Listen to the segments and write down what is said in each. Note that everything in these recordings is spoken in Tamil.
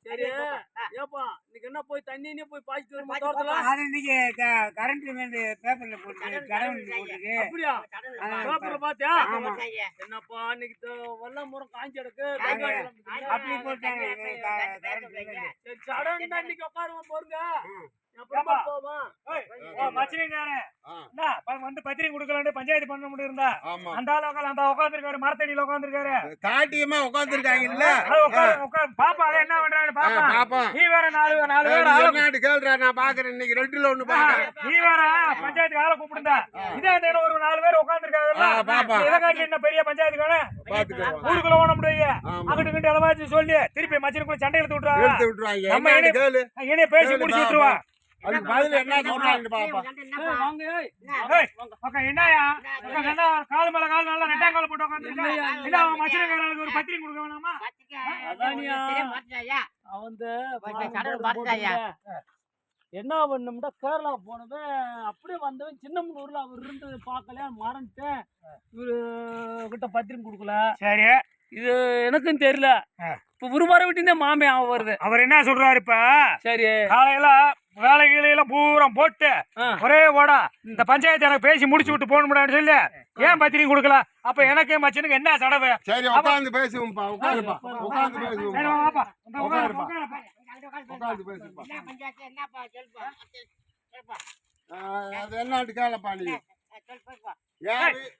சரி ஏப்பா இன்னைக்கு என்ன போய் தண்ணி போய் பாய்ச்சிட்டு வருமா தோட்டத்துல? இன்னைக்கு கரண்ட் பேப்பர்ல போட்டுருக்கு. அப்படியா? பேப்பர்ல பாத்தியா? என்னப்பா இன்னைக்கு வல்லமுறம் காஞ்சி கிடக்கு. அப்படி போட்டாங்க. சரி சடன் இன்னைக்கு உட்காருவோம் போருங்க. பத்திரிகை கொடுக்கலான்னு பஞ்சாயத்து பண்ண முடியிருந்தா அந்த உட்காந்துருக்காரு மரத்தடியில உட்காந்துருக்காரு. காட்டியமா உட்காந்துருக்காங்க. பாப்பா அதை என்ன பண்றாரு பாப்பா. நீ வேற நாலு பேர் கேள்றா நான் பாக்குறேன். இன்னைக்கு ரெண்டுல ஒண்ணு பாக்குறேன். நீ வேற பஞ்சாயத்து ஆளை கூப்பிடுந்தா இதே ஒரு 4 பேர் உட்காந்துருக்காங்க. என்ன பெரிய பஞ்சாயத்துக்கான ஊருக்குள்ள ஓட முடியும். அங்கிட்டு கிட்ட அளவாச்சு சொல்லி திருப்பி மச்சனுக்குள்ள சண்டை எடுத்து விட்டுருவாங்க. நம்ம இனிய பேசி முடிச்சு விட்டுருவா. அதுக்கு பதில் என்ன சொல்றாங்க பாப்பா. என்னயா காலு மேல கால் நல்லா ரெட்டாங்கால போட்டு உட்காந்துருக்கா. மச்சனக்காரனுக்கு ஒரு பத்திரிகை கொடுக்க வேணாமா? என்ன பண்ணும்டா கேரளா போனவன் அப்படியே வந்தவன் சின்னமனூர்ல அவர் இருந்து பார்க்கல மறந்துட்டேன். இவரு கிட்ட பத்திரிகை கொடுக்கல. சரி இது எனக்கும் தெரியல. இப்ப உருமாற விட்டு மாமே வருது. அவர் என்ன சொல்றாரு இப்ப? சரி காலையில வேலைகளையெல்லாம் பூரா போட்டு ஒரே ஓடா இந்த பஞ்சாயத்து எனக்கு பேசி முடிச்சு விட்டு போக முடியாதுன்னு சொல்லி ஏன் பத்திரிகை கொடுக்கல? அப்ப எனக்கு மச்சனுக்கு என்ன சடவு? சரி உட்கார்ந்து பேசுவோம்ப்பா. உட்காருப்பா. உட்கார்ந்து பேசுவோம். உட்கார்ந்து பேசுப்பா. அது என்னன்னு கேளப்பா நீ.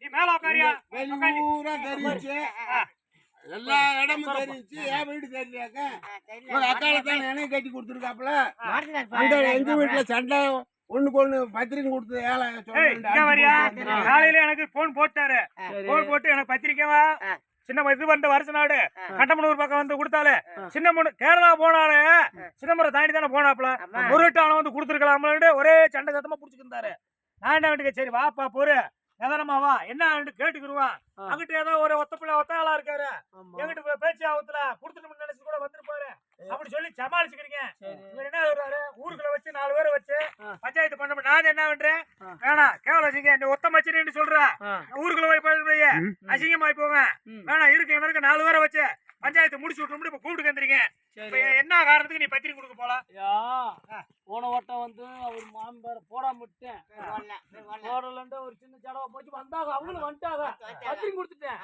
நீ மேல உட்காரியா? வெளியூரா தெரிஞ்சு எல்லா இடமும் தெரிஞ்சு என் வீடு தெரியலையாக்க அக்காலத்தான் எனக்கு கட்டி கொடுத்துருக்காப்புல. அங்க எங்க வீட்டுல சண்டை ஒண்ணுக்கு பத்திரிக்கை கொடுத்து காலையில எனக்கு போன் போட்டாரு. போன் போட்டு எனக்கு பத்திரிக்கைவா சின்ன இது வந்த வருஷ நாடு கண்டமனூர் பக்கம் வந்து கொடுத்தாலே சின்ன கேரளா போனாரு. சின்னமுறை தாண்டி தானே போனாப்புல. ஒரு விட்டான வந்து கொடுத்துருக்கலாம்னு ஒரே சண்டை சத்தமா புடிச்சுக்கிட்டாரு. நான் என்ன வேண்டிய சரி வாப்பா போரு எதனமாவா என்ன கேட்டுக்குருவான். அங்கிட்ட ஏதோ ஒரு ஒத்தாளா இருக்காரு. எங்கிட்ட பேச்சு ஆகத்துல குடுத்துட்டு நினைச்சு கூட வந்துருப்பாரு. அப்படி சொல்லி சமாளிச்சுக்கிறீங்க. இவர் என்ன சொல்றாரு? ஊருக்குள்ள வச்சு 4 பேரை வச்சு பஞ்சாயத்து பண்ண. நான் என்ன பண்றேன்? வேணாம் கேவலம் வச்சுங்க இந்த ஒத்த மச்சின்னு சொல்ற ஊருக்குள்ள போய் அசிங்கமாயி போங்க. வேணாம் இருக்கு எனக்கு 4 பேரை வச்சு பஞ்சாயத்து முடிச்சு விட்டு இப்ப கூப்பிட்டு வந்துருங்க. என்ன காரணத்துக்கு நீ பத்திரிக்கை கொடுக்க போல? போன வட்டம் வந்து அவர் மாம்பேர போடாம விட்டேன். போடலன்ட்டு ஒரு சின்ன ஜடவை போச்சு வந்தாங்க. அவங்களும் வந்துட்டாங்க. பத்திரிக்கை கொடுத்துட்டேன்.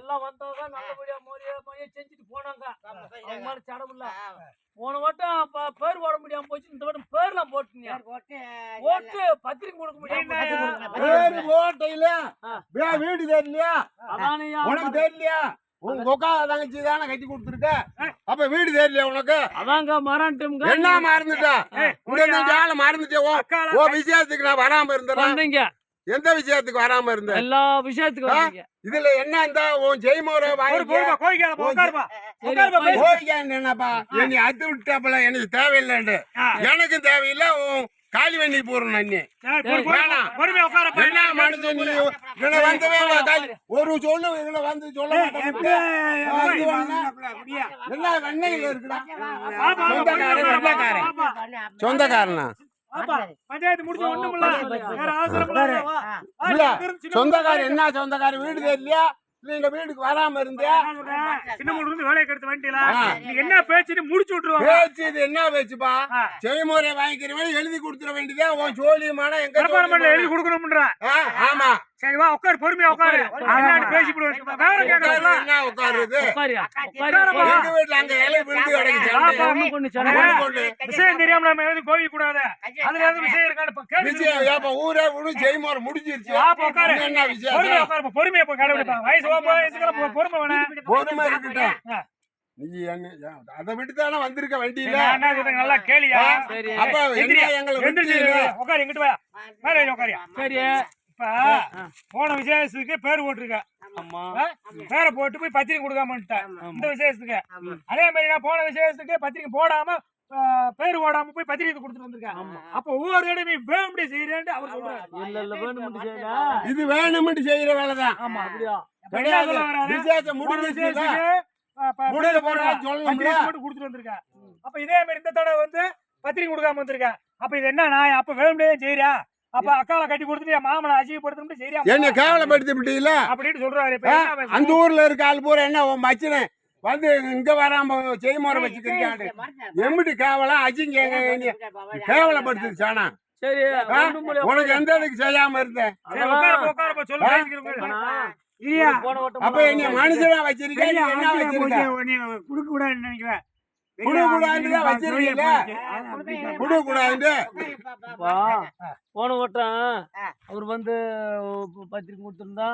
எல்லாம் வந்தாங்க. நல்லபடியா மோதிய செஞ்சுட்டு போனாங்க. அவங்க மேல சடவு இல்ல. போன வட்டம் பேர் போட முடியாம போச்சு. இந்த வட்டம் பேர்லாம் போட்டுங்க. போட்டு பத்திரிக்கை கொடுக்க முடியாது. வீடு தெரியலையா? உனக்கு தெரியலையா? உங்க தங்கச்சி தானே கட்டி கொடுத்துருக்க. அப்ப வீடு தெரியல உனக்கு? அதாங்க மறந்துட்டோம். என்ன மறந்துட்டா? மறந்துட்டே ஓ விஷயத்துக்கு நான் வராம இருந்தேன். எந்த விஷயத்துக்கு வராம இருந்த? எல்லா விஷயத்துக்கும். இதுல என்ன இந்த உன் ஜெய்மோரை என்னப்பா என்னை அத்து விட்டாப்பல. எனக்கு தேவையில்லைண்டு. எனக்கும் தேவையில்லை. உன் காலி வண்டி போறேன். என்ன மனுஷன் ஒரு சொல்லு இதுல வந்து சொல்ல என்ன வெண்ணையில இருக்குடா? சொந்தக்காரனா? சொந்தக்காரன் என்ன சொந்தக்காரன்? வீடு தெரியலையா? நீங்க வீட்டுக்கு வராம இருந்தியா? வேலையை கெடுத்து வண்டியில என்ன பேச்சு முடிச்சு விட்டுருவாங்க. பேச்சு இது என்ன பேச்சுப்பா? செய்முறை வாங்கிக்கிறவன் எழுதி கொடுத்துட வேண்டியதா? உன் சோழியமான எங்க எழுதி கொடுக்கணும்ன்ற? ஆமா சரி வா உட்காரு பொறுமையா உட்காரு. பேசி உட்காருது எங்க வீட்டுல அங்க இலை விழுந்து கிடக்கு. விஷயம் தெரியாம நம்ம எதுவும் கோவி கூடாது. அதுல எதுவும் விஷயம் இருக்கான்னு ஊரே செய்முறை முடிஞ்சிருச்சு. என்ன விஷயம்? பொறுமையா போய் கடைபிடிப்பா. வயசு பொறுமை வேணும். பொறுமை இருக்கட்டும். நீ அதை விட்டுதானே வந்திருக்க வண்டியில. நல்லா கேளியா? அப்ப உட்காரு எங்கிட்டு வா. மேல உட்காரியா? சரி இப்ப போன விசேஷத்துக்கு பேர் போட்டிருக்க. பேரை போட்டு போய் பத்திரிக்கை கொடுக்காமட்டேன் இந்த விசேஷத்துக்கு. அதே மாதிரி நான் போன விசேஷத்துக்கு பத்திரிக்கை போடாம பேர் ஓடாம போய் பத்திரிக்கை கொடுத்துட்டு வந்திருக்கேன். அப்ப ஒவ்வொரு இடம் வேணும்னு செய்யறேன்னு அவர் சொல்றாரு. இது வேணும்னு செய்யற வேலைதான். ஆமா அப்படியா? விசேஷம் முடிஞ்சு கொடுத்துட்டு வந்திருக்கேன். அப்ப இதே மாதிரி இந்த தடவை வந்து பத்திரிக்கை கொடுக்காம வந்திருக்கேன். அப்ப இது என்ன நான் அப்ப வேணும்னே செய்யறியா? அப்ப அக்காவை கட்டி கொடுத்துட்டு மாமனை அசிங்கப்படுத்தணும் சரியா? என்ன கேவலப்படுத்தி விட்டீங்களா அப்படின்னு சொல்றாரு. அந்த ஊர்ல இருக்க ஆள் பூரா என்ன உன் மச்சனை வந்து இங்க வராம செய்முறை வச்சுக்கிறீங்க. எம்பிட்டு கேவலம் அஜிங்க கேவலப்படுத்துது சாணா. சரி உனக்கு எந்த இதுக்கு செய்யாம இருந்தேன். சரி, உட்காருப்பா, சொல்லு, பேசிக்கிறோம். போன வட்டம் அப்ப என்ன மனுஷனா வச்சிருக்கேன், நீ என்ன வச்சிருக்க? குடுக்க கூடாதுன்னு நினைக்கிறேன். குடுக்கூடாதுன்னு வச்சிருக்கீங்க. குடுக்கூடாது. போன வட்டம் அவர் வந்து பத்திரிக்கை கொடுத்திருந்தா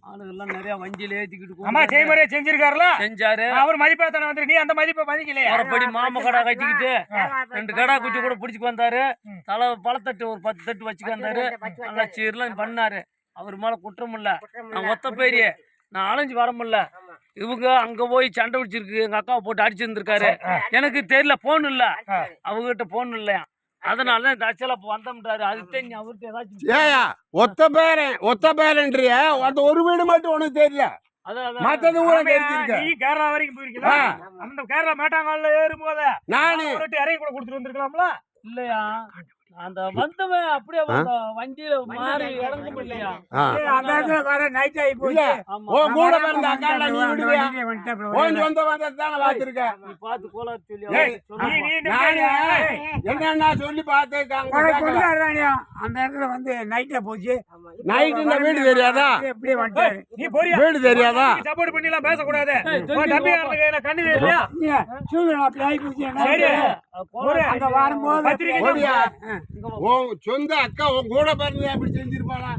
ஆளுங்கெல்லாம் நிறைய வண்டியில ஏத்திக்கிட்டு அம்மா செய்முறையை செஞ்சிருக்காருல, செஞ்சாரு. அவர் மதிப்பா தானே வந்து நீ அந்த மதிப்பை மதிக்கலையா? மறுபடி மாம கடை கட்டிக்கிட்டு 2 கடா குச்சி கூட பிடிச்சிக்கு வந்தாரு. தலை பழத்தட்டு ஒரு 10 தட்டு வச்சுக்கு வந்தாரு. நல்லா சீர்லாம் பண்ணாரு. அவர் மேல குற்றம் இல்ல. நான் ஒத்த பேரு நான் அலைஞ்சு வர முடியல. இவங்க அங்க போய் சண்டை பிடிச்சிருக்கு. எங்க அக்காவை போட்டு அடிச்சிருந்திருக்காரு. எனக்கு தெரியல, போன் இல்ல, அவங்ககிட்ட போன் இல்லையா. அதனால தச்சல வந்தோம்ட்டாரு. அதுதான் நீ அவர்கிட்ட ஏதாச்சும் ஏயா ஒத்த பேரன்றிய அந்த ஒரு வீடு மட்டும் உனக்கு தெரியல, மத்தது கூட தெரிஞ்சிருக்க. நீ கேரளா வரைக்கும் போயிருக்கீங்களா? அந்த கேரளா மேட்டாங்கால்ல ஏறும்போது நானு இறங்கி கூட கொடுத்துட்டு வந்திருக்கலாம்ல. இல்லையா. அந்த வந்தவன் அப்படியே வண்டியில மாறி இறங்க முடியலையா. உன் கூட பிறந்த அக்கால நீ விடுவியா? உன் சொந்த வந்ததானே பாத்துருக்க. நீ பாத்து கோளாறு சொல்லி நானு என்னன்னா சொல்லி பாத்துருக்காங்க. அந்த இடத்துல வந்து நைட்ல போச்சு. நைட் இந்த வீடு தெரியாதா? எப்படி வந்துட்டாரு? நீ போறியா? வீடு தெரியாதா? சப்போர்ட் பண்ணி எல்லாம் பேசக்கூடாது. தம்பியாருக்கு என்ன கண்ணு தெரியலையா? சூழ்நிலை அப்படி ஆகி போச்சு. சரி, அங்க வரும்போது பத்திரிக்கை ஓடியா? உன் சொந்த அக்கா உன் கூட பிறந்து அப்படி செஞ்சிருப்பாளா?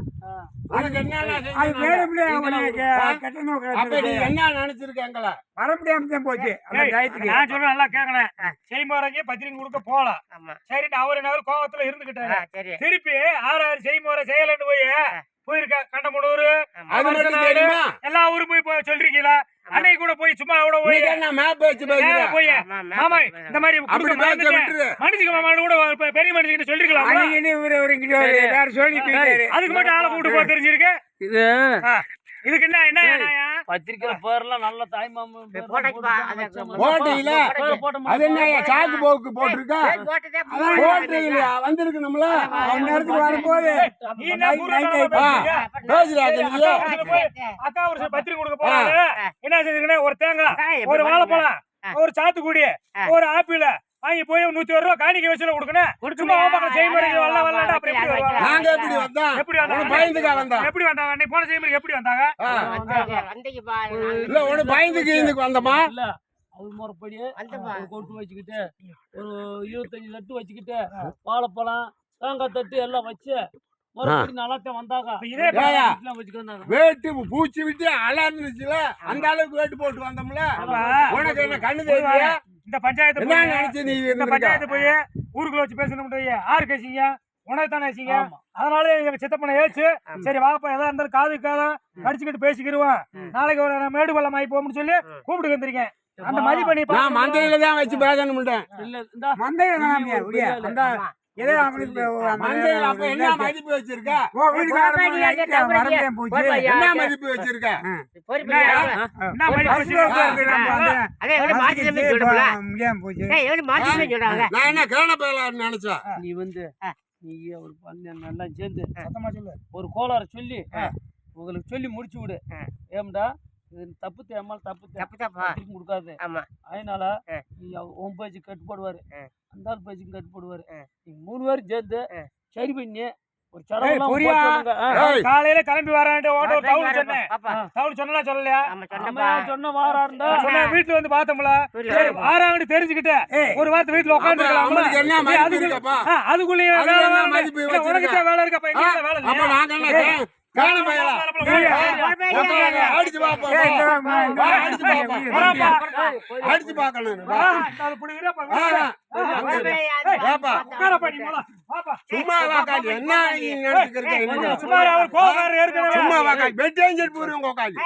அதுக்கு என்னன்னா அது செஞ்சாங்க? வேணும்னே அவனுக்கு கெட்ட நோக்கம் அப்ப நீ என்ன நினைச்சிருக்காங்களா? வர முடியாம தான் போச்சு அந்த டயத்துக்கு. நான் சொல்றேன், நல்லா கேட்கணும். செய்முறைக்கு பத்திரிக்கை கொடுக்க போகலாம். சரி, அவர் என்ன கோவத்துல இருந்துகிட்டாரு. திருப்பி 6 செய்முறை செய்யலன்னு போயிருக்க கண்டமனூர் அது மட்டும் தெரியுமா? எல்லா ஊரும் போய் சொல்றீங்களா? அன்னைக்கு கூட போய் சும்மா கூட போய் நீங்க என்ன மேப் வச்சு பேசுற? போய் மாமா இந்த மாதிரி அப்படி பேச விட்டுரு. மனுஷங்க மாமான்னு கூட பெரிய மனுஷங்க சொல்லிருக்கலாம். அன்னைக்கு இவரு இங்கிட்டு வேற சொல்லி போயிட்டாரு. அதுக்கு மட்டும் ஆளை கூட்டு போக தெரிஞ்சிருக்கு. இது இதுக்கு என்ன பத்திரிக்கையில பேர்லாம் நல்ல தாய்மாமன் போட்டீங்களா? அது என்ன சாக்கு போக்கு போட்டிருக்கா? போட்டீங்களா? வந்திருக்கணும்ல. அந்த நேரத்துக்கு வரும்போது நீ என்ன பேசுறாங்க நீங்க? அக்கா ஒரு பத்திரிக்கை கொடுக்க போறாரு. என்ன செஞ்சிருக்கேன்? ஒரு தேங்காய், ஒரு வாழைப்பழம், ஒரு சாத்துக்குடி, ஒரு ஆப்பிள் வாங்கி போய் 101 ரூபா காணிக்கை வச்சுல கொடுக்கணும். சும்மா செய்முறை வரலாண்டா. அப்புறம் எப்படி வருவாங்க? நாங்க எப்படி வந்தோம்? எப்படி வந்தாங்க? பயந்துக்கா வந்தோம். எப்படி வந்தாங்க? அன்னைக்கு போன செய்முறை எப்படி வந்தாங்க? இல்ல உனக்கு பயந்துக்கு இதுக்கு வந்தோமா? இல்ல அவர் முறைப்படி ஒரு கொட்டு வச்சுக்கிட்டு ஒரு 25 தட்டு வச்சுக்கிட்டு வாழைப்பழம் தேங்காய் தட்டு எல்லாம் வச்சு மறுபடியும் நல்லாத்தான் வந்தாங்க. இதே வச்சுக்கிட்டாங்க. வேட்டு பூச்சி விட்டு அலர்ந்துச்சுல, அந்த அளவுக்கு வேட்டு போட்டு வந்தோம்ல. உனக்கு என்ன கண்ணு தெரியல? இந்த பஞ்சாயத்து என்ன நினைச்சு நீ இந்த இருந்திருக்க? பஞ்சாயத்து போய் ஊருக்குள்ள வச்சு பேசணும். யாரு கேசிங்க? உனக்கு தானே வச்சிங்க. அதனால எங்க சித்தப்பனை ஏச்சு, சரி வாப்பா எதா இருந்தாலும் காது கடிச்சுக்கிட்டு பேசிக்கிடுவோம். நாளைக்கு ஒரு மேடு பள்ளம் ஆகி போகும்னு சொல்லி கூப்பிட்டு வந்திருக்கேன். அந்த மதிப்பை நீ நான் மந்தையில தான் வச்சு பேசணும்ட்டேன். இல்ல இந்த மந்தையில அந்த ஏதோ அவனுக்கு மந்தையில அப்ப என்ன மதிப்பு வச்சிருக்க? வர முடியாம போச்சு. என்ன மதிப்பு வச்சிருக்க? என்ன முடியாம போச்சு. நான் என்ன கேன பேலான்னு நினைச்சேன். நீ வந்து நீ ஒரு நல்லா சேர்ந்து ஒரு கோளாறு சொல்லி உங்களுக்கு சொல்லி முடிச்சு விடு. ஏம்டா இது தப்பு தேமல் தப்பு கொடுக்காது. அதனால நீ உன் பேச்சு கட்டுப்படுவாரு, அந்த ஆள் பேச்சுக்கு கட்டுப்படுவாரு. நீங்க 3 பேரும் சேர்ந்து சரி பண்ணி ஒரு காலையில கிளம்பி வரான்ட்டு தவுள் சொன்னேன். தவுள் சொன்னா சொல்லலையா? சொன்ன வாரா இருந்தா வீட்டுல வந்து பார்த்தோம்ல. ஆறாவது தெரிஞ்சுக்கிட்ட ஒரு வாரத்தை வீட்டுல உட்காந்துருக்கலாம். என்ன மதிப்பு இருக்கப்பா? அதுக்குள்ளேயே உனக்கு வேலை இருக்கப்பா? வேலை அப்ப நாங்க என்ன கேன பேலா? அடிச்சு பாப்போம். அடிச்சு பாக்கணும். சும்மா வாக்காளி என்ன நினைச்சுக்கிறீங்க? சும்மா வாக்காளி வெட்டேஞ்சல் பூர்வம் உட்காந்து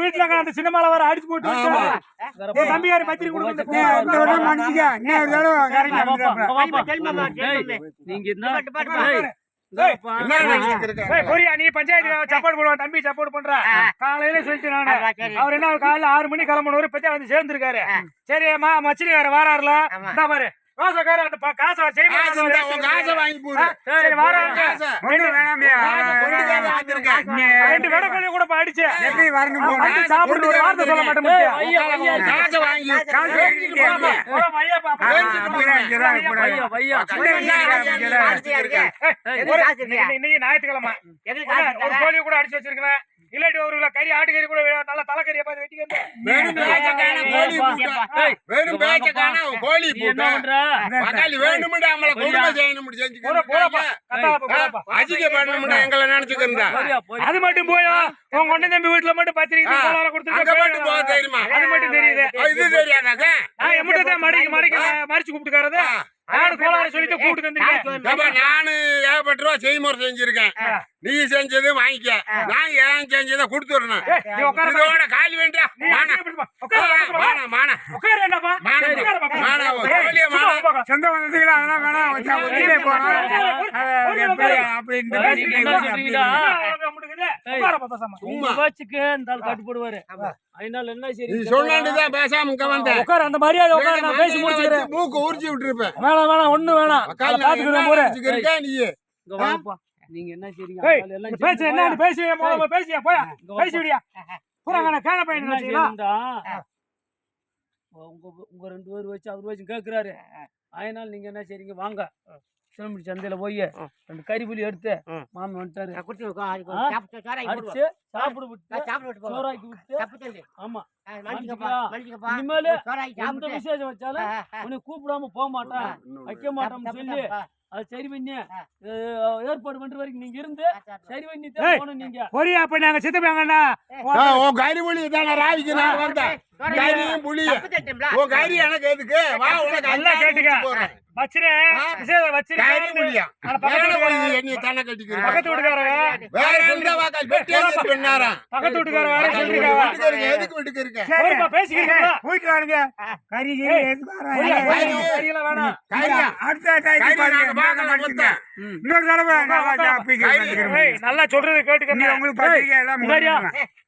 வீட்டுல அந்த சினிமால வர அடிச்சு போட்டு தம்பியாரு பத்திரிக்கை கொடுக்க நீங்க நீ பஞ்சாயத்து சப்போர்ட் பண்ணுவா, தம்பி சப்போர்ட் பண்ற. காலையில சொல்லிட்டு நானு அவர் என்ன காலையில 6 மணி கிளம்பணும் பத்தி வந்து சேர்ந்துருக்காரு. சரி மச்சினிக்கார வாராருல பாரு ரோசக்கார அந்த காசை செய்ய காசு இருந்தா உன் காசை வாங்கி போடு. சரி வாரம் காசை. ஒண்ணும் வேணாம்யா. கொண்டுக்காத வந்திருக்கேன். ரெண்டு விடக்கொள்ளி கூட அடிச்சு எப்படி வரணும் போனா? வந்து சாப்பிட்டு ஒரு வார்த்தை சொல்ல மாட்டேன் காசை வாங்கி காசு பேசிக்கிட்டு போமா. ஐயா பாப்பா இன்னைக்கு ஞாயிற்றுக்கிழமை ஒரு கோழி கூட அடிச்சு வச்சிருக்கேன். இல்லாட்டி ஒரு கிலோ கறி ஆட்டுக்கறி கூட நல்ல தலைக்கறியை பார்த்து வெட்டிக்க வேணும் பேச்சக்கான கோழி போட்டா. வேணும் பேச்சக்கான கோழி போட்டா. மக்காளி வேணும்டா நம்மள கொடுமை செய்யணும்னு செஞ்சுக்கிறாங்க. அஜிக்க பண்ணணும்டா எங்களை நினைச்சுக்கிறா. அது மட்டும் போயா உன் கொண்ட தம்பி வீட்டுல மட்டும் பத்திரிக்கை அங்க மட்டும் போக தெரியுமா? அது மட்டும் தெரியுது. இது தெரியாதாங்க? நான் எம்பிட்டதான் மறிச்சு கூப்பிட்டுக்காரது நானும் கோளாறு சொல்லிட்டு கூப்பிட்டு வந்திருக்கேன். நானு ஏகப்பட்ட ரூபா செய்முறை செஞ்சிருக்கேன். நீ செஞ்சது வாங்கிக்க. நான் ஏன் செஞ்சதை கொடுத்துடணும். இதோட காலி வேண்டியா? சொந்த வந்ததுக்கு அதெல்லாம் வேணாம். வச்சா ஒத்திலே போறோம். கட்டுப்படுவாரு அதனால என்ன சரி நீ சொன்னாண்டுதான் பேசாம இங்க வந்தேன். உட்கார் அந்த மரியாதை உட்கார் நான் பேசி முடிச்சுக்கிறேன். மூக்கு உரிச்சு விட்டுருப்பேன். வேணாம் வேணாம் ஒண்ணு வேணாம் பாத்துக்கிறேன் போறேன். நீ இங்க வாப்பா நீங்க என்ன செய்றீங்க எல்லாம் பேச என்ன பேசியா போயா பேசி விடியா பூரா கேன பையன் உங்க ரெண்டு பேர் வச்சு அவர் வச்சு கேக்குறாரு. அதனால நீங்க என்ன செய்றீங்க வாங்க சிலம்படி சந்தையில போய் ரெண்டு கறிப்புலி எடுத்து மாமி வந்துட்டாரு அடிச்சு சாப்பிடு விட்டு சோறாக்கி விட்டு ஆமா இனிமேலு எந்த விசேஷம் வச்சாலும் உன்னை கூப்பிடாம போக மாட்டான் வைக்க மாட்டோம்னு சொல்லி அது சரி பண்ணி ஏற்பாடு பண்ற வரைக்கும் நீங்க இருந்து சரி பண்ணி தான் போகணும். நீங்க பொரியா அப்ப நாங்க சித்தப்பாங்கண்ணா உன் கறி புளி தானே ராவிக்கு நான் வந்தேன். கறியும் புளியும் உன் கறி எனக்கு எதுக்கு? வா உனக்கு நல்லா கேட்டுக்க வச்சிரேன் கறி புளியா என்னைய தானே கட்டிக்கிறேன். பக்கத்து வீட்டுக்காரங்க வேற எந்த வாக்கால் வெட்டியா பண்ணாரா? பக்கத்து வீட்டுக்காரங்க சொல்லிருக்காங்க எதுக்கு வீட்டுக்கு இருக்க? பேசிக்கிறீங்களா போயிட்டு வாருங்க. கறி கறியெல்லாம் வேணாம். கறியா? அடுத்த இன்னொரு தடவை நல்லா சொல்றது கேட்டுக்க உங்களுக்கு பத்திரிக்கை எல்லாம்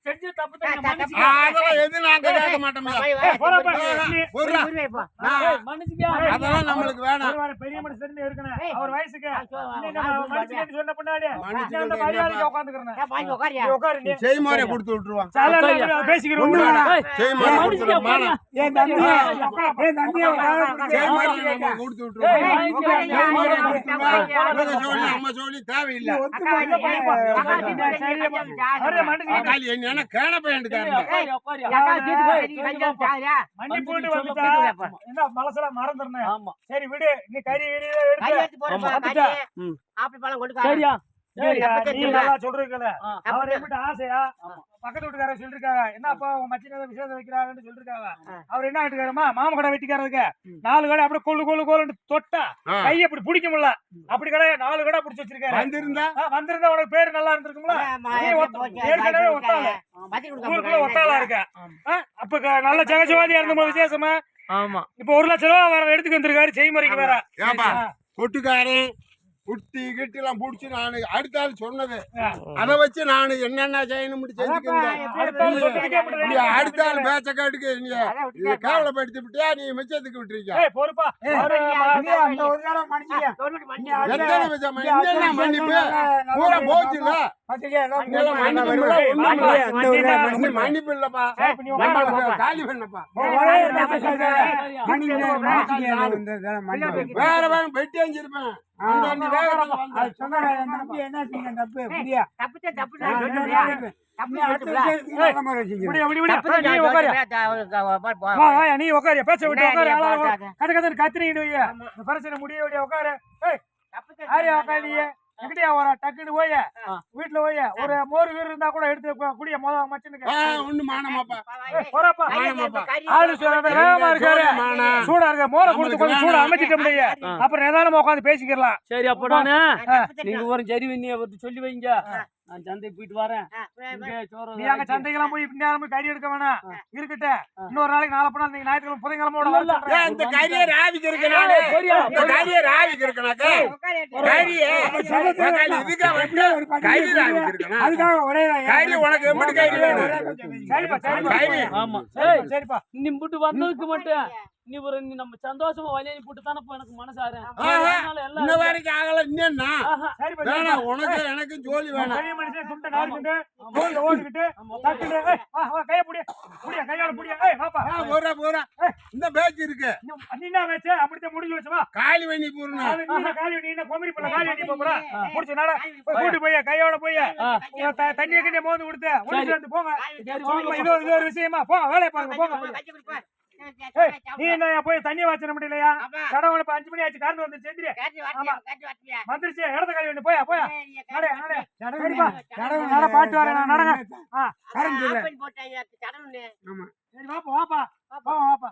செஞ்சு தப்பு தான் மன்னிச்சுக்க. அதெல்லாம் எது நாங்க கேட்க மாட்டோம். அதெல்லாம் நம்மளுக்கு வேணாம். பெரிய மனுஷன் இருக்கணும் அவர் வயசுக்கு சொன்ன பின்னாடி உட்காந்து செய்முறை கொடுத்து விட்டுருவான். பேசிக்கிறோம் கொடுத்து விட்டுருவான். நம்ம சொல்லி தேவையில்லை. என்ன கேன மனசுல மறந்துருந்தேன். சரி விடு நீ கறி சொல்றீங்கல்ல அவர் எப்படி ஆசையா பக்கத்து வீட்டுக்கார சொல்லிருக்காங்க. என்னப்பா உங்க மச்சின விசேஷம் வைக்கிறாங்கன்னு சொல்லிருக்காங்க. அவர் என்ன ஆட்டுக்காரமா மாம கடை வெட்டிக்காரருக்கு 4 கடை அப்படியே கொள்ளு தொட்டா கையை அப்படி பிடிக்க முடியல. அப்படி கடை 4 கடை பிடிச்சி வச்சிருக்காரு. வந்திருந்தா உனக்கு பேரு நல்லா இருந்திருக்குங்களா? ஏற்கனவே ஒத்தாளா இருக்க. அப்ப நல்ல ஜெகஜவாதியா இருந்த விசேஷமா ஆமா இப்ப 1 லட்சம் ரூபாய் வேற எடுத்துக்கு வந்திருக்காரு செய்முறைக்கு வேற. கொட்டுக்காரன் குட்டி கிட்டி எல்லாம் புடிச்சு நானு அடுத்த ஆள் சொன்னது அதை வச்சு நானு என்னென்ன செய்யணும்னு செஞ்சுக்கிறேன். அடுத்த ஆள் பேச்ச காட்டுக்கு நீ கேவலப்படுத்தி விட்டியா? நீ மிச்சத்துக்கு விட்டுருக்க பொறுப்பா மன்னிப்பு பூரா போச்சுல. மன்னிப்பு இல்லப்பா காலி பண்ணப்பா. வேற வேற வெட்டி அஞ்சிருப்பேன். நீ உட்காரு பேச விட்டு உட்காரு கத்திரிக்கிட்டு பிரச்சனை முடிய உட்காரு. எங்கடியா வர டக்குன்னு போய வீட்டுல போய ஒரு மோர் வீடு இருந்தா கூட எடுத்து குடிய மச்சனுக்கு ஒண்ணு மானமாப்பா ஆளு வேகமா இருக்காரு சூடா இருக்க மோரை கொடுத்து கொஞ்சம் சூடா அமைச்சிட்ட முடிய அப்புறம் நிதானமா உட்காந்து பேசிக்கலாம். சரி அப்படானே நீங்க ஒரு சரி பண்ணி சொல்லி வைங்க. நான் சந்தைக்கு போயிட்டு வரேன். நீ அங்க சந்தைக்கெல்லாம் போய் நேரம் கறி எடுக்க வேணாம் இருக்கட்ட. இன்னொரு நாளைக்கு நாளை போனா நீங்க ஞாயிற்றுக்கிழமை புதன்கிழமை இந்த கறியை ராவிக்கு இருக்கணும். கறியை ராவிக்கு இருக்கணும். உனக்கு எப்படி கறி வேணும்? ஆமா சரிப்பா நீ வந்ததுக்கு மட்டும் நீ நம்ம சந்தோஷமா வழி அனுப்பிட்டு தானே எனக்கு மனசாரு இன்ன வரைக்கும் ஆகல இன்னும்னா சரி வேணாம் உனக்கு எனக்கு ஜோலி வேணாம் பெரிய மனுஷன் துண்டை நாடிக்கிட்டு கோயில ஓடிக்கிட்டு டக்குனு கைய புடிய புடிய கையால புடிய வாப்பா போறா போறா இந்த பேச்சு இருக்கு நீ என்ன வச்ச அப்படியே முடிஞ்சு வச்சவா காலி வண்ணி பூர்ணா நீ காலி நீ என்ன கோமரி பல்ல காலி அடி போறா முடிச்சு நட கூட்டி போய் கையோட போய் தண்ணிய கிட்ட மோந்து கொடுத்து ஒளிச்சு வந்து போங்க இது ஒரு விஷயமா போங்க வேலையை பாருங்க போங்க நீ என்ன போய் தண்ணி வாச்சன முடியலையா கடவுள் 5 மணி ஆச்சு கரண்ட் வந்து செஞ்சிரு வந்துருச்சு இடத்த கழுவி வந்து போயா போயா நட நட சரிப்பா நட பாட்டு வரேன் நடங்க கரண்ட் இல்ல சரி வாப்பா வாப்பா வாப்பா